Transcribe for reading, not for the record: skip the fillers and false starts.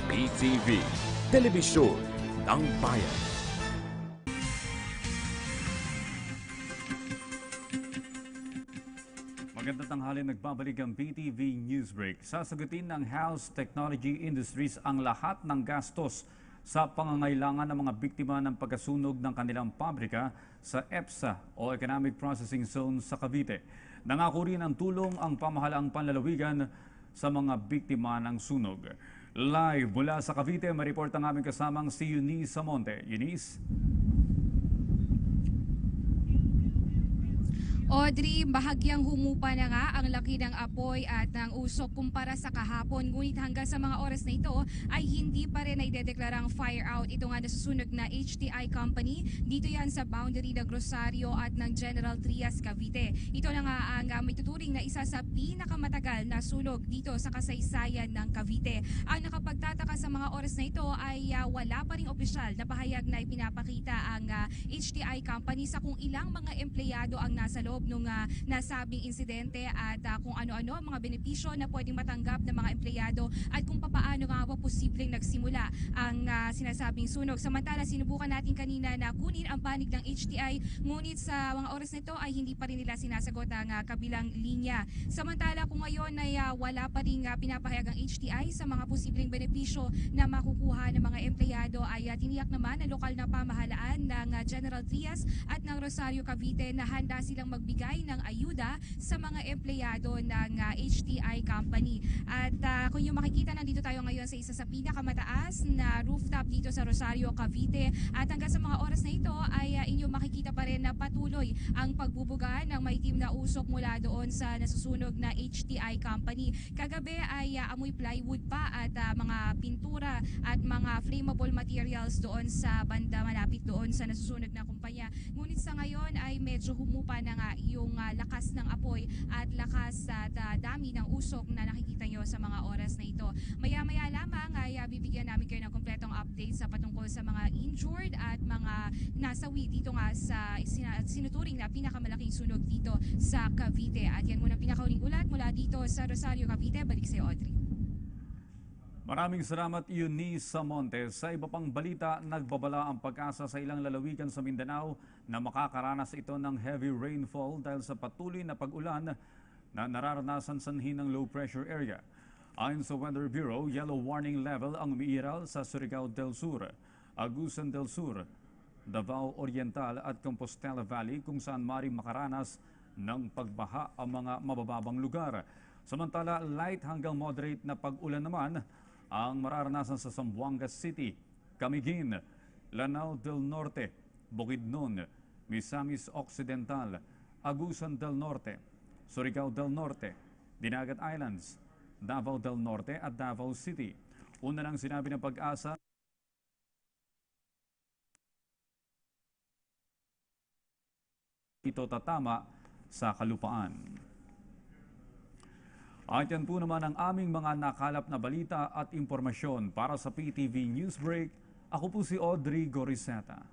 PTV, Telebisyon ng Bayan. Magandang tanghali, nagbabalik ang PTV Newsbreak. Sasagutin ng House Technology Industries ang lahat ng gastos sa pangangailangan ng mga biktima ng pagkasunog ng kanilang pabrika sa EPSA o Economic Processing Zone sa Cavite. Nangako rin ang tulong ang pamahalaang panlalawigan sa mga biktima ng sunog. Live mula sa Cavite, mareport ang aming kasamang si Eunice Samonte. Eunice? Audrey, bahagyang humupa na nga ang laki ng apoy at ng usok kumpara sa kahapon. Ngunit hanggang sa mga oras na ito ay hindi pa rin naidedeklarang fire out. Ito nga nasusunog na HTI company. Dito yan sa boundary ng Rosario at ng General Trias, Cavite. Ito na nga ang may tuturing na isa sa pinakamatagal na sunog dito sa kasaysayan ng Cavite. Ang nakapagtataka sa mga oras na ito ay wala pa ring opisyal na pahayag na ipinapakita ang HTI company sa kung ilang mga empleyado ang nasa loob nung nasabing insidente at kung ano-ano ang mga benepisyo na pwedeng matanggap ng mga empleyado at kung paano nga ba posibleng nagsimula ang sinasabing sunog. Samantala, sinubukan natin kanina na kunin ang panig ng HTI, ngunit sa mga oras na ito ay hindi pa rin nila sinasagot ang kabilang linya. Samantala, kung ngayon ay wala pa rin pinapahayag ang HTI sa mga posibleng benepisyo na makukuha ng mga empleyado, ay tiniyak naman ang lokal na pamahalaan ng General Trias at ng Rosario, Cavite na handa silang magbigay ng ayuda sa mga empleyado ng HTI company. At kung yung makikita, nandito tayo ngayon sa isa sa pinakamataas na rooftop dito sa Rosario, Cavite. At hanggang sa mga oras na ito ay inyong makikita pa rin na patuloy ang pagbubuga ng maitim na usok mula doon sa nasusunog na HTI company. Kagabi ay amoy plywood pa at mga pintura at mga flammable materials doon sa banda malapit doon sa nasusunog na kumpanya. Ngunit sa ngayon ay medyo humupa na nga yung lakas ng apoy at lakas at dami ng usok na nakikita nyo sa mga oras na ito. Maya-maya lamang ay bibigyan namin kayo ng kompletong update sa patungkol sa mga injured at mga nasawi dito nga sa sinuturing na pinakamalaking sunog dito sa Cavite. At yan muna pinakauling ulat mula dito sa Rosario, Cavite. Balik sa'yo, Audrey. Maraming salamat, Eunice Samonte. Sa iba pang balita, nagbabala ang pag-asa sa ilang lalawigan sa Mindanao na makakaranas ito ng heavy rainfall dahil sa patuloy na pag-ulan na nararanasan sanhin ng low pressure area. Ayon sa Weather Bureau, yellow warning level ang umiiral sa Surigao del Sur, Agusan del Sur, Davao Oriental at Compostela Valley kung saan maaaring makaranas ng pagbaha ang mga mabababang lugar. Samantala, light hanggang moderate na pag-ulan naman ang mararanasan sa Zamboanga City, Camiguin, Lanao del Norte, Bukidnon, Misamis Occidental, Agusan del Norte, Surigao del Norte, Dinagat Islands, Davao del Norte at Davao City. Una nang sinabi ng pag-asa, ito tatama sa kalupaan. At yan po naman ang aming mga nakalap na balita at impormasyon para sa PTV Newsbreak. Ako po si Audrey Goriseta.